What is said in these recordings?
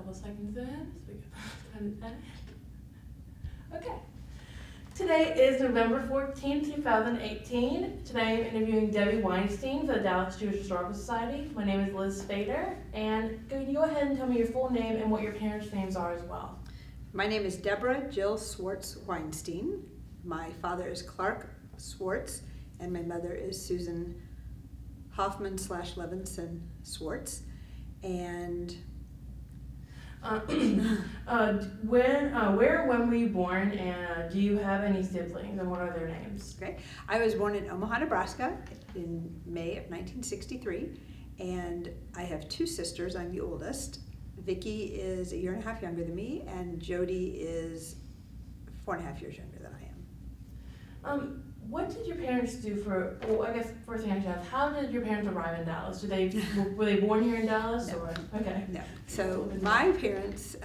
couple seconds in, so we can edit. Okay. Today is November 14th, 2018. Today I'm interviewing Debbie Weinstein for the Dallas Jewish Historical Society. My name is Liz Faeder, and can you go ahead and tell me your full name and what your parents' names are as well? My name is Deborah Jill Swartz Weinstein. My father is Clark Swartz, and my mother is Susan Hoffman/Levinson Swartz. And where when were you born, and do you have any siblings, and what are their names? Okay, I was born in Omaha, Nebraska in May of 1963, and I have two sisters. I'm the oldest. Vicki is a year and a half younger than me, and Jody is 4.5 years younger than I am. What did your parents do for, well, I guess first thing I should ask, how did your parents arrive in Dallas? Were they born here in Dallas? No. Or? Okay. No. So my parents,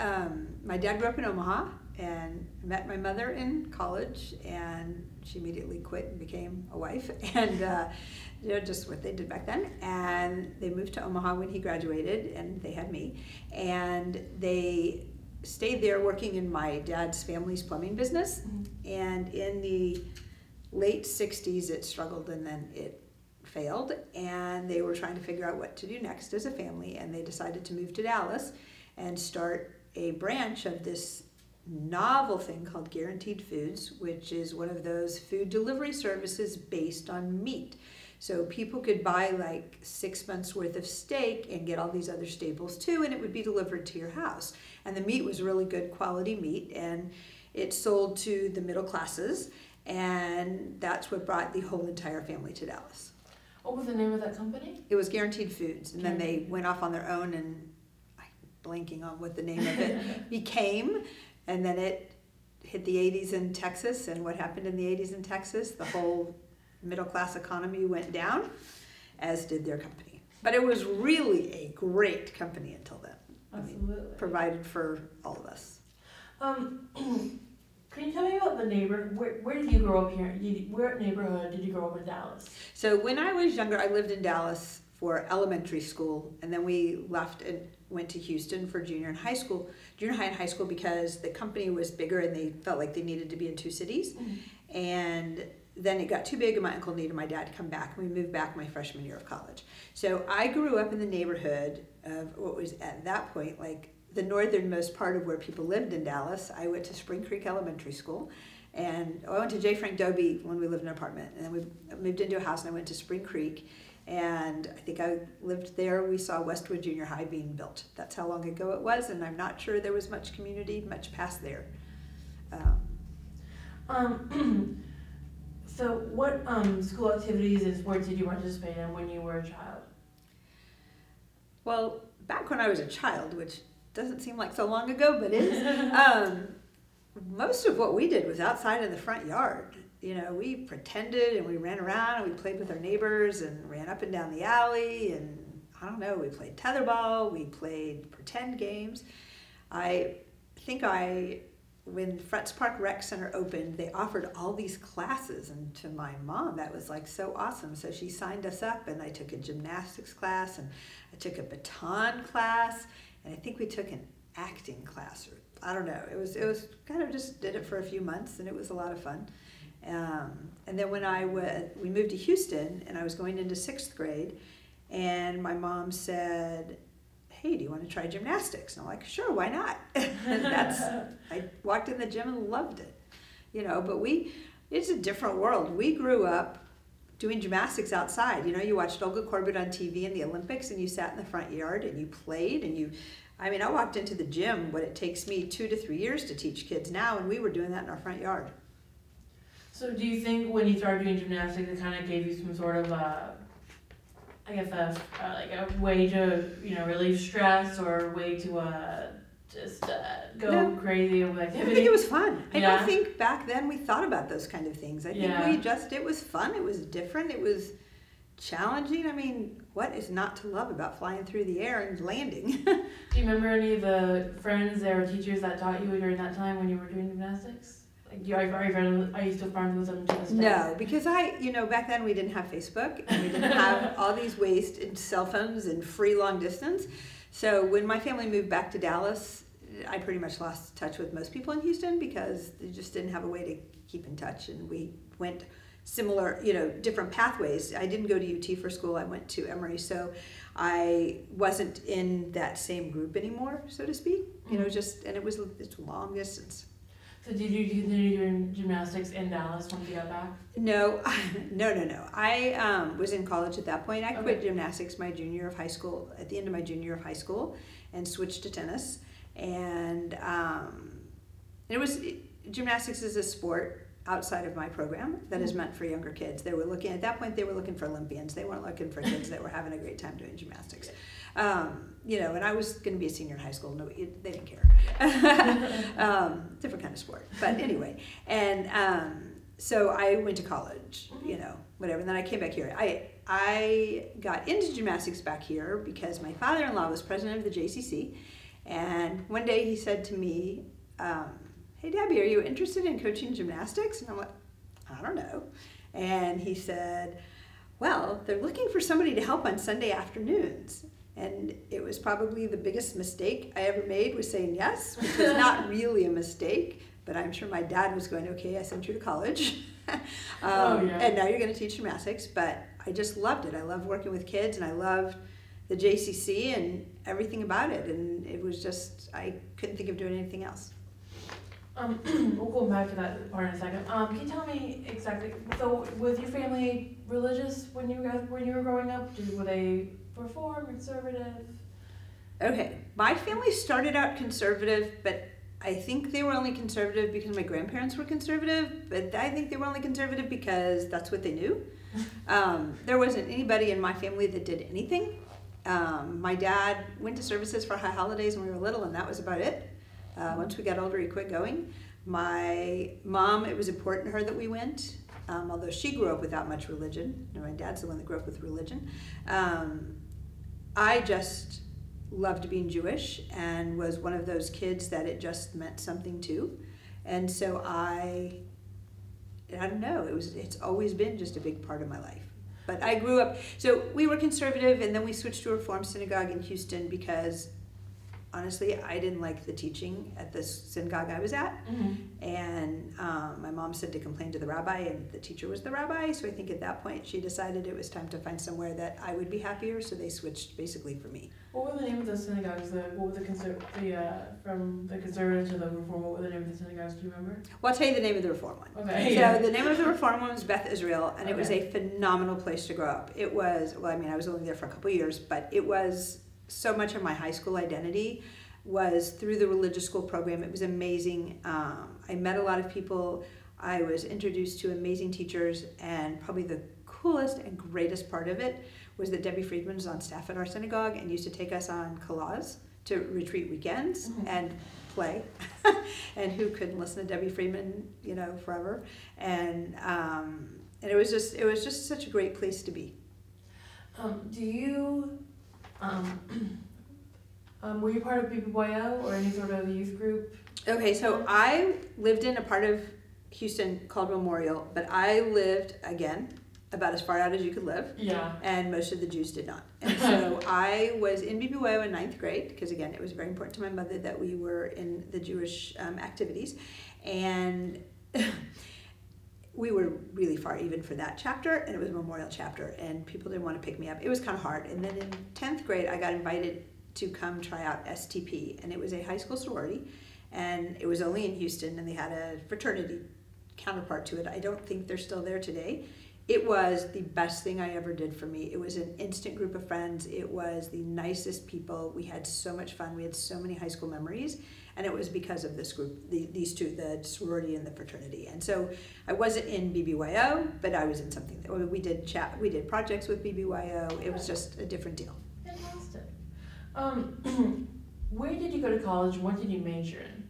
my dad grew up in Omaha and met my mother in college, and she immediately quit and became a wife, and just what they did back then. And they moved to Omaha when he graduated, and they had me, and they stayed there working in my dad's family's plumbing business. And in the late 60s it struggled, and then it failed, and they were trying to figure out what to do next as a family, and they decided to move to Dallas and start a branch of this novel thing called Guaranteed Foods, which is one of those food delivery services based on meat. So people could buy like 6 months worth of steak and get all these other staples too, and it would be delivered to your house. And the meat was really good quality meat, and it sold to the middle classes, and that's what brought the whole entire family to Dallas. What was the name of that company? It was Guaranteed Foods, and then they went off on their own, and I'm blanking on what the name of it became, and then it hit the 80s in Texas, and what happened in the 80s in Texas, the whole middle class economy went down, as did their company. But it was really a great company until then. Absolutely. I mean, provided for all of us. Can you tell me about the neighborhood? Where did you grow up here? Where neighborhood did you grow up in Dallas? So when I was younger, I lived in Dallas for elementary school, and then we left and went to Houston for junior high and high school, because the company was bigger and they felt like they needed to be in two cities. Mm-hmm. And then it got too big, and my uncle needed my dad to come back, and we moved back my freshman year of college. So I grew up in the neighborhood of what was at that point like the northernmost part of where people lived in Dallas. I went to Spring Creek Elementary School, and I went to J. Frank Dobie when we lived in an apartment, and then we moved into a house, and I went to Spring Creek, and I think I lived there. We saw Westwood Junior High being built. That's how long ago it was, and I'm not sure there was much community much past there. So what school activities and sports did you participate in when you were a child? Well, back when I was a child, which doesn't seem like so long ago, but is, most of what we did was outside in the front yard. You know, we pretended, and we ran around, and we played with our neighbors, and ran up and down the alley, and I don't know, we played tetherball, we played pretend games. I think when Fretz Park Rec Center opened, they offered all these classes, and to my mom that was like so awesome. So she signed us up, and I took a gymnastics class, and I took a baton class, and I think we took an acting class, or I don't know. It was kind of just did it for a few months, and it was a lot of fun. And then when we moved to Houston, and I was going into 6th grade, and my mom said, "Hey, do you want to try gymnastics?" And I'm like, "Sure, why not?" And I walked in the gym and loved it, you know. But it's a different world. We grew up doing gymnastics outside. You know, you watched Olga Korbut on TV in the Olympics, and you sat in the front yard and you played, and I walked into the gym what it takes me 2 to 3 years to teach kids now, and we were doing that in our front yard. So do you think when you started doing gymnastics, it kind of gave you some sort of like a way to, relieve stress, or a way to just go crazy with activity? I think it was fun. Yeah. I don't think back then we thought about those kind of things. I think it was fun, it was different, it was challenging. I mean, what is not to love about flying through the air and landing? Do you remember any of the friends or teachers that taught you during that time when you were doing gymnastics? Are you still friends with them to this day? No, because back then we didn't have Facebook, and we didn't have all these ways and cell phones and free long distance. So when my family moved back to Dallas, I pretty much lost touch with most people in Houston because they just didn't have a way to keep in touch, and we went similar, different pathways. I didn't go to UT for school. I went to Emory, so I wasn't in that same group anymore, so to speak. And it's long distance. So did you continue doing gymnastics in Dallas once you got back? No. I was in college at that point. I quit gymnastics at the end of my junior year of high school, and switched to tennis. And gymnastics is a sport outside of my program that is meant for younger kids. At that point they were looking for Olympians. They weren't looking for kids that were having a great time doing gymnastics. And I was going to be a senior in high school. No, they didn't care. Different kind of sport. But anyway, and so I went to college, whatever. And then I came back here. I got into gymnastics back here because my father-in-law was president of the JCC. And one day he said to me, hey, Debbie, are you interested in coaching gymnastics? And I'm like, I don't know. And he said, well, they're looking for somebody to help on Sunday afternoons. And it was probably the biggest mistake I ever made, was saying yes, which was not really a mistake. But I'm sure my dad was going, okay, I sent you to college. And now you're going to teach gymnastics. But I just loved it. I loved working with kids, and I loved the JCC and everything about it. And it was just, I couldn't think of doing anything else. We'll go back to that part in a second. Can you tell me exactly, so was your family religious when you were growing up? Were they Reform, conservative? Okay, my family started out conservative, but I think they were only conservative because my grandparents were conservative, but I think they were only conservative because that's what they knew. There wasn't anybody in my family that did anything. My dad went to services for high holidays when we were little, and that was about it. Once we got older, he quit going. My mom, it was important to her that we went, although she grew up without much religion. My dad's the one that grew up with religion. I just loved being Jewish and was one of those kids that it just meant something to. And so I don't know, it's always been just a big part of my life. But I grew up, so we were conservative, and then we switched to a Reform synagogue in Houston because honestly, I didn't like the teaching at the synagogue I was at. And my mom said to complain to the rabbi, and the teacher was the rabbi. So I think at that point she decided it was time to find somewhere that I would be happier. So they switched basically for me. What were the name of those synagogues? From the conservative to the Reform, what were the name of the synagogues? Do you remember? Well, I'll tell you the name of the Reform one. Okay. So the name of the Reform one was Beth Israel, and it was a phenomenal place to grow up. It was, I was only there for a couple of years, but it was so much of my high school identity was through the religious school program. It was amazing. I met a lot of people. I was introduced to amazing teachers, and probably the coolest and greatest part of it was that Debbie Friedman was on staff at our synagogue and used to take us on kalaz to retreat weekends and play. And who couldn't listen to Debbie Friedman, forever? And it was just such a great place to be. Were you part of BBYO or any sort of youth group? Okay, so I lived in a part of Houston called Memorial, but I lived, again, about as far out as you could live. Yeah. And most of the Jews did not. And so I was in BBYO in 9th grade, because again, it was very important to my mother that we were in the Jewish activities. And we were really far even for that chapter, and it was a Memorial chapter, and people didn't want to pick me up. It was kind of hard. And then in 10th grade, I got invited to come try out STP, and it was a high school sorority, and it was only in Houston, and they had a fraternity counterpart to it. I don't think they're still there today. It was the best thing I ever did for me. It was an instant group of friends. It was the nicest people. We had so much fun. We had so many high school memories, and it was because of this group, these two, the sorority and the fraternity. And so I wasn't in BBYO, but I was in something. We did projects with BBYO. It was just a different deal. Fantastic. Where did you go to college? What did you major in?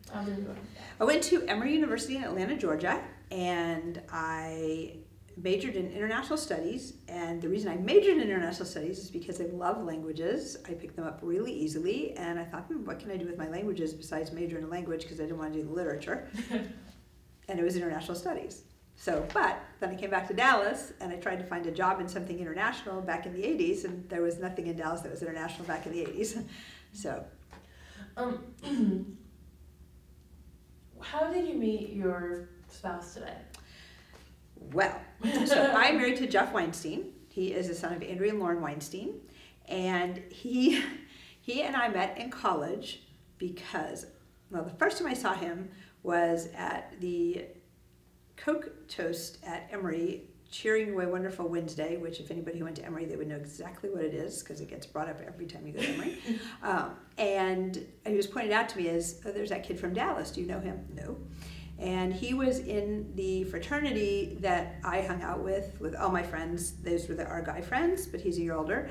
I went to Emory University in Atlanta, Georgia, and I majored in international studies. And the reason I majored in international studies is because I love languages. I picked them up really easily, and I thought, what can I do with my languages besides major in a language, because I didn't want to do the literature. And it was international studies. But then I came back to Dallas, and I tried to find a job in something international back in the 80s, and there was nothing in Dallas that was international back in the 80s. So, how did you meet your spouse today? well, so I'm married to Jeff Weinstein. He is the son of Andrea and Lauren Weinstein. And he and I met in college because, well, the first time I saw him was at the Coke Toast at Emory, Cheering Away Wonderful Wednesday, which if anybody who went to Emory, they would know exactly what it is because it gets brought up every time you go to Emory. And he was pointed out to me as, oh, there's that kid from Dallas. Do you know him? No. And he was in the fraternity that I hung out with all my friends. Those were our guy friends, but he's a year older.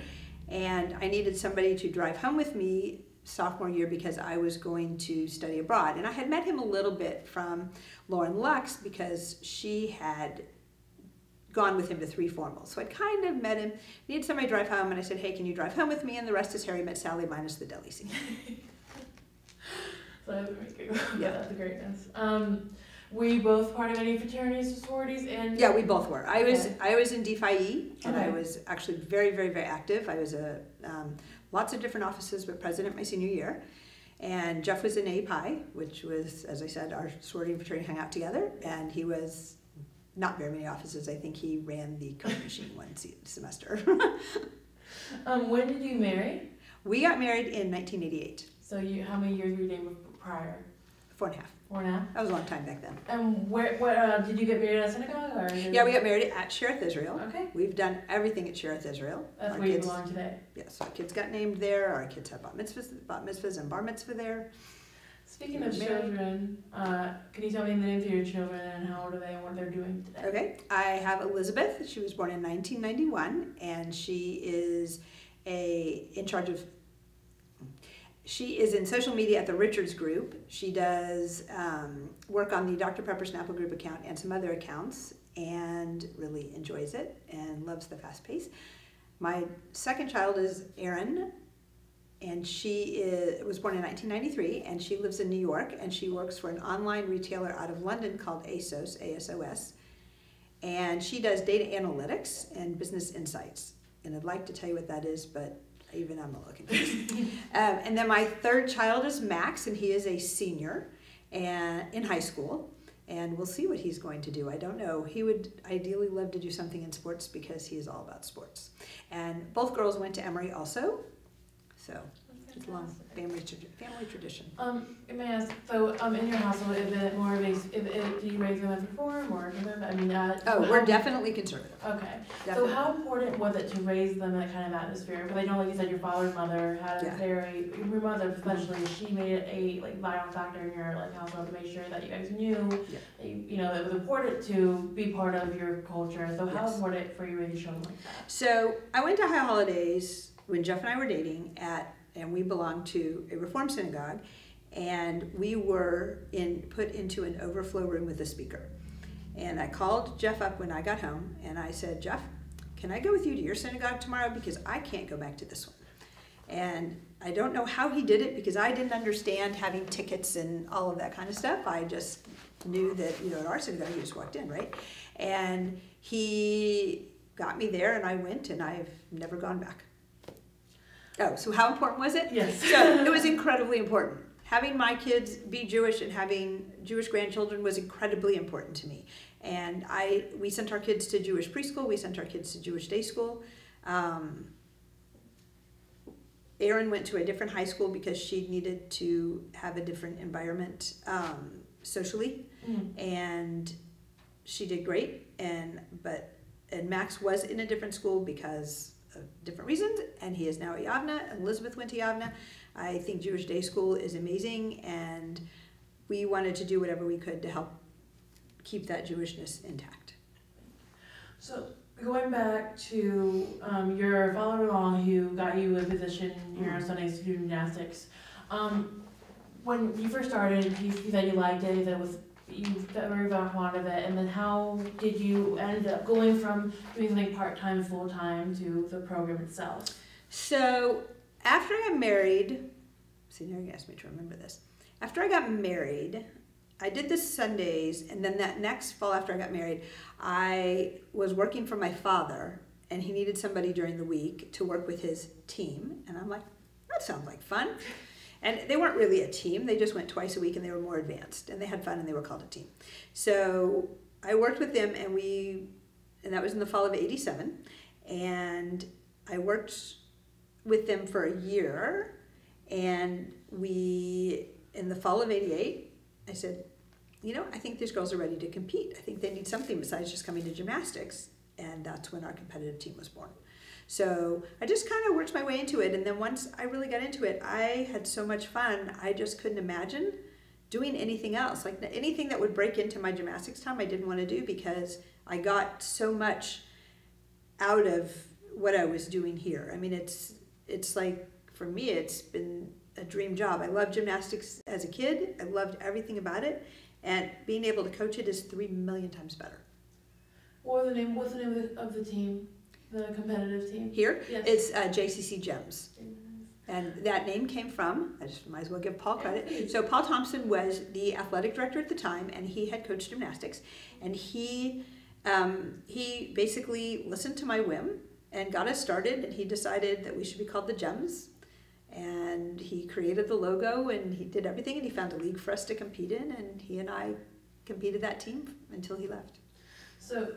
And I needed somebody to drive home with me sophomore year because I was going to study abroad. And I had met him a little bit from Lauren Lux because she had gone with him to 3 formals. So I'd kind of met him, needed somebody to drive home, and I said, hey, can you drive home with me? And the rest is Harry Met Sally minus the deli scene. So that would make it go. Yeah, that's a greatness. Were you both part of any fraternities or sororities? And yeah, we both were. I was in D-Phi-E, and Okay. I was actually very, very, very active. I was lots of different offices, but president my senior year. And Jeff was in A-Pi, which was, as I said, our sorority and fraternity hung out together. And he was not very many offices. I think he ran the Coke machine one semester. When did you marry? We got married in 1988. So how many years were you dating prior? 4.5. 4.5. That was a long time back then. And what did you get married at a synagogue or? Yeah, we got married at Shereth Israel. Okay. We've done everything at Shereth Israel. That's Our where you kids- belong today. Yes, our kids got named there. Our kids have bat mitzvahs and bar mitzvah there. Speaking of Married. children, can you tell me the names of your children and how old are they and what they're doing today? Okay, I have Elizabeth. She was born in 1991, and she is She is in social media at the Richards Group. She does work on the Dr. Pepper Snapple Group account and some other accounts, and really enjoys it and loves the fast pace. My second child is Erin, and she was born in 1993, and she lives in New York, and she works for an online retailer out of London called ASOS, A-S-O-S, and she does data analytics and business insights. And I'd like to tell you what that is, but even I'm not looking confused. And then my third child is Max, and he is a senior in high school, and we'll see what he's going to do. I don't know. He would ideally love to do something in sports because he is all about sports. And both girls went to Emory also, so it's a long family tradition. May I ask, so in your household, is it more of a, do you raise them as reform or We're definitely conservative. Okay. Definitely. So how important was it to raise them in that kind of atmosphere? Because I know, like you said, your father's mother had a Yeah. your mother especially, she made it a vital factor in your household to make sure that you guys knew, that it was important to be part of your culture. So how Yes. important for you to raise your children like that? So I went to High Holidays when Jeff and I were dating and we belonged to a Reform synagogue, and we were put into an overflow room with a speaker. And I called Jeff up when I got home, and I said, Jeff, can I go with you to your synagogue tomorrow, because I can't go back to this one. And I don't know how he did it, because I didn't understand having tickets and all of that kind of stuff. I just knew that, at our synagogue, you just walked in, right? And he got me there, and I went, and I've never gone back. Oh, so how important was it? Yes. So it was incredibly important. Having my kids be Jewish and having Jewish grandchildren was incredibly important to me. And we sent our kids to Jewish preschool. We sent our kids to Jewish day school. Erin went to a different high school because she needed to have a different environment socially. Mm. And she did great. And Max was in a different school because of different reasons, and he is now at Yavna, and Elizabeth went to Yavna. I think Jewish day school is amazing, and we wanted to do whatever we could to help keep that Jewishness intact. So going back to your father-in-law who got you a position here on Sunday student gymnastics, when you first started, you said you liked it, that you felt very fond of it, and then how did you end up going from doing something part-time, full-time to the program itself? So after I got married, see, now you asked me to remember this. After I got married, I did this Sundays, and then that next fall after I got married, I was working for my father, and he needed somebody during the week to work with his team, and I'm like, that sounds like fun. And they weren't really a team. They just went twice a week and they were more advanced. And they had fun and they were called a team. So I worked with them and that was in the fall of '87. And I worked with them for a year. And in the fall of '88, I said, I think these girls are ready to compete. I think they need something besides just coming to gymnastics. And that's when our competitive team was born. So I just kind of worked my way into it. And then once I really got into it, I had so much fun. I just couldn't imagine doing anything else. Like anything that would break into my gymnastics time, I didn't want to do because I got so much out of what I was doing here. I mean, it's like, for me, it's been a dream job. I loved gymnastics as a kid. I loved everything about it. And being able to coach it is 3 million times better. What's the name of the team? The competitive team? Here? Yes. It's JCC Gems. And that name came from, I just might as well give Paul credit. So Paul Thompson was the athletic director at the time, and he had coached gymnastics. And he basically listened to my whim and got us started, and he decided that we should be called the Gems. And he created the logo, and he did everything, and he found a league for us to compete in, and he and I competed that team until he left. So,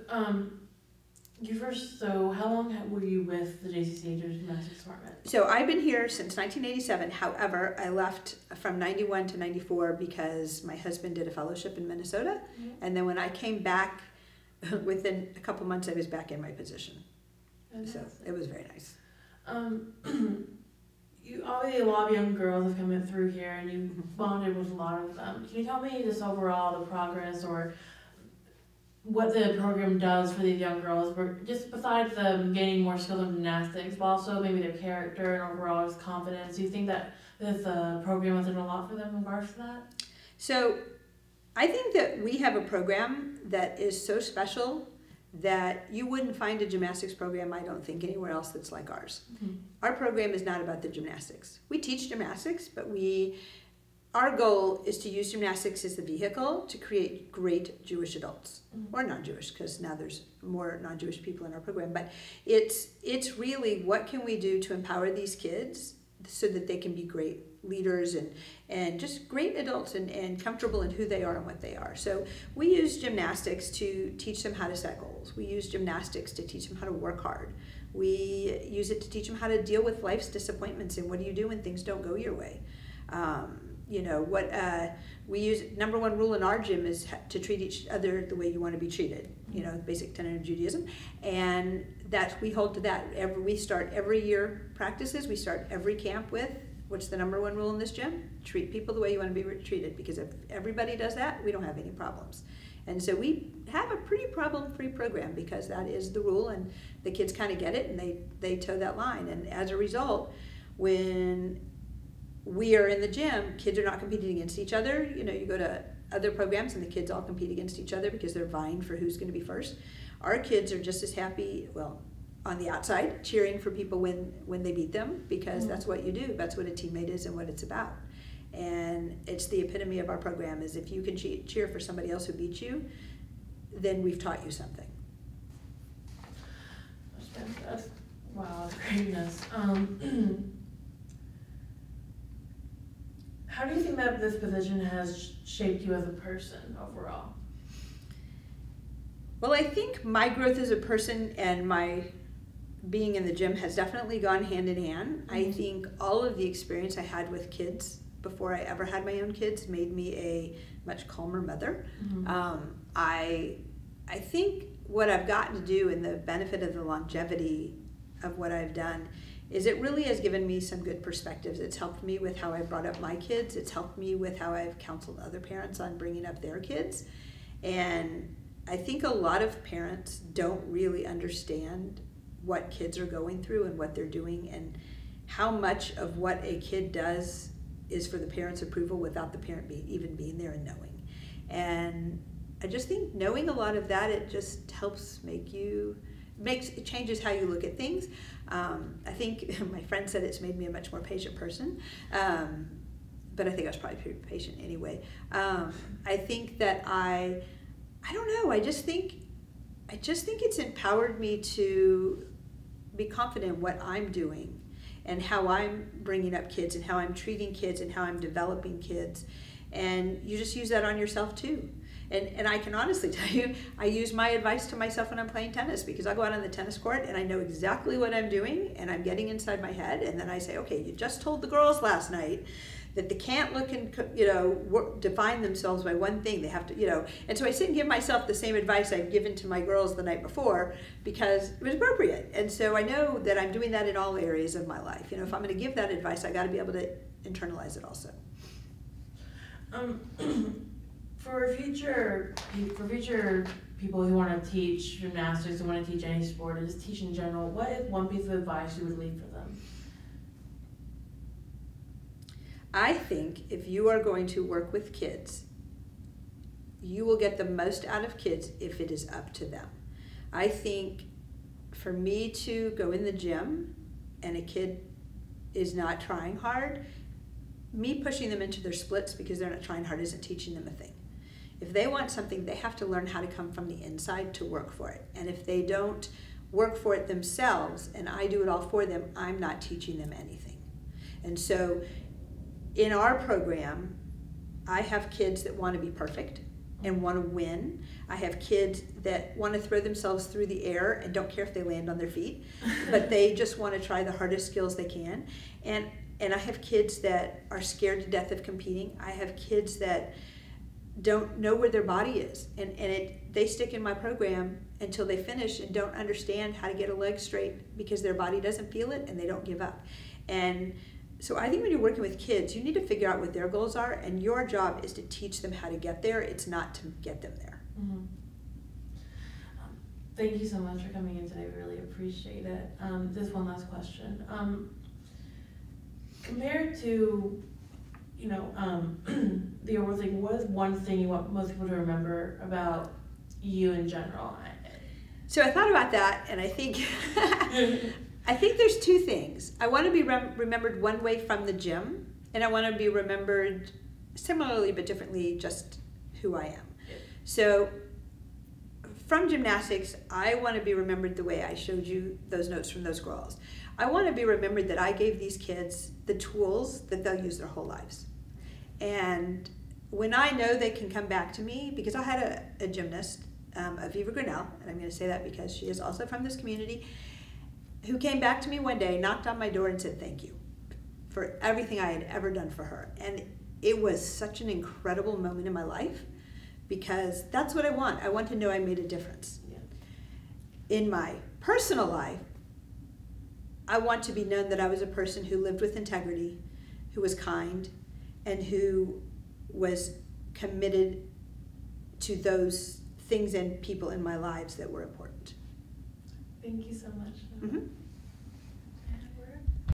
how long were you with the JCC Gymnastics Department? So I've been here since 1987. However, I left from 91 to 94 because my husband did a fellowship in Minnesota. Mm-hmm. And then when I came back, within a couple months, I was back in my position. Fantastic. So it was very nice. Obviously, a lot of young girls have come in through here, and you bonded with a lot of them. Can you tell me just overall the progress or what the program does for these young girls, just besides them gaining more skills in gymnastics, but also maybe their character and overall just confidence? Do you think that this program has done a lot for them in regards to that? So I think that we have a program that is so special that you wouldn't find a gymnastics program, I don't think, anywhere else that's like ours. Mm-hmm. Our program is not about the gymnastics. We teach gymnastics, but our goal is to use gymnastics as the vehicle to create great Jewish adults, mm-hmm. or non-Jewish, because now there's more non-Jewish people in our program. But it's really what can we do to empower these kids so that they can be great leaders and just great adults and comfortable in who they are and what they are. So we use gymnastics to teach them how to set goals. We use gymnastics to teach them how to work hard. We use it to teach them how to deal with life's disappointments and what do you do when things don't go your way. We use, number one rule in our gym is to treat each other the way you want to be treated, basic tenet of Judaism, and that we hold to that. We start every year practices, we start every camp with, what's the number one rule in this gym? Treat people the way you want to be treated, because if everybody does that, we don't have any problems. And so we have a pretty problem-free program because that is the rule, and the kids kind of get it, and they toe that line. And as a result, when we are in the gym, kids are not competing against each other. You go to other programs and the kids all compete against each other because they're vying for who's going to be first. Our kids are just as happy, on the outside, cheering for people when they beat them, because mm-hmm. that's what you do. That's what a teammate is and what it's about. And it's the epitome of our program is if you can cheer for somebody else who beats you, then we've taught you something. That's greatness. How do you think that this position has shaped you as a person overall? Well, I think my growth as a person and my being in the gym has definitely gone hand in hand. Mm-hmm. I think all of the experience I had with kids before I ever had my own kids made me a much calmer mother. Mm-hmm. I think what I've gotten to do and the benefit of the longevity of what I've done is it really has given me some good perspectives. It's helped me with how I brought up my kids. It's helped me with how I've counseled other parents on bringing up their kids. And I think a lot of parents don't really understand what kids are going through and what they're doing and how much of what a kid does is for the parent's approval without the parent even being there and knowing. And I just think knowing a lot of that, it just helps it changes how you look at things. I think my friend said it's made me a much more patient person, but I think I was probably pretty patient anyway. I think that I don't know, I just think it's empowered me to be confident in what I'm doing and how I'm bringing up kids and how I'm treating kids and how I'm developing kids. And you just use that on yourself too. And I can honestly tell you, I use my advice to myself when I'm playing tennis, because I go out on the tennis court and I know exactly what I'm doing and I'm getting inside my head, and then I say, okay, you just told the girls last night that they can't look and, define themselves by one thing. They have to, and so I sit and give myself the same advice I've given to my girls the night before, because it was appropriate. And so I know that I'm doing that in all areas of my life. If I'm going to give that advice, I got to be able to internalize it also. For future people who want to teach gymnastics, who want to teach any sport, or just teach in general, what is one piece of advice you would leave for them? I think if you are going to work with kids, you will get the most out of kids if it is up to them. I think for me to go in the gym and a kid is not trying hard, me pushing them into their splits because they're not trying hard isn't teaching them a thing. If they want something, they have to learn how to come from the inside to work for it. And if they don't work for it themselves and I do it all for them, I'm not teaching them anything. And so in our program, I have kids that want to be perfect and want to win. I have kids that want to throw themselves through the air and don't care if they land on their feet, but they just want to try the hardest skills they can. And I have kids that are scared to death of competing. I have kids that don't know where their body is, and they stick in my program until they finish and don't understand how to get a leg straight because their body doesn't feel it and they don't give up. And so I think when you're working with kids, you need to figure out what their goals are, and your job is to teach them how to get there. It's not to get them there. Mm-hmm. Thank you so much for coming in today. We really appreciate it. Just one last question. Compared to the overall thing, what is one thing you want most people to remember about you in general? So I thought about that, and I think I think there's two things. I want to be remembered one way from the gym, and I want to be remembered similarly but differently, just who I am. So from gymnastics, I want to be remembered the way I showed you those notes from those girls. I want to be remembered that I gave these kids the tools that they'll use their whole lives. And when I know they can come back to me, because I had a gymnast, Aviva Grinnell, and I'm going to say that because she is also from this community, who came back to me one day, knocked on my door and said thank you for everything I had ever done for her. And it was such an incredible moment in my life, because that's what I want. I want to know I made a difference. Yeah. In my personal life, I want to be known that I was a person who lived with integrity, who was kind, and who was committed to those things and people in my lives that were important. Thank you so much. Mm-hmm.